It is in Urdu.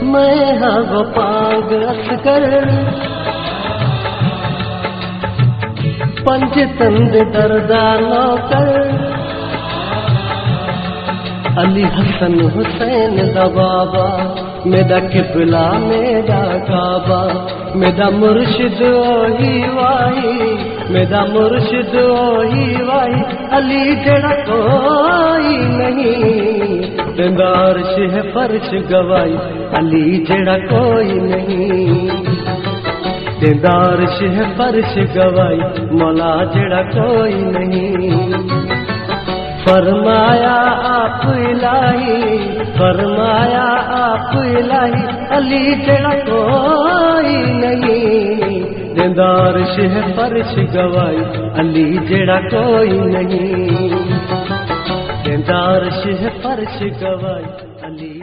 میں ہاں وہ پانگ اسکر پنج تند دردا نوکر علی حسن حسین دا بابا میرا قبلہ میرا کعبہ میرا مرشد وہی واہی میرا مرشد وہی واہی علی جڑا کوئی نہیں دیندا عرش ہے فرش گواہی علی جڑا کوئی نہیں دیندا عرش ہے فرش گواہی مولا جڑا کوئی نہیں فرمایا آپ الہی فرمایا آپ الہی علی جڑا کوئی نہیں دیندا عرش ہے فرش گواہی علی جڑا کوئی نہیں دیندا عرش ہے فرش گواہی علی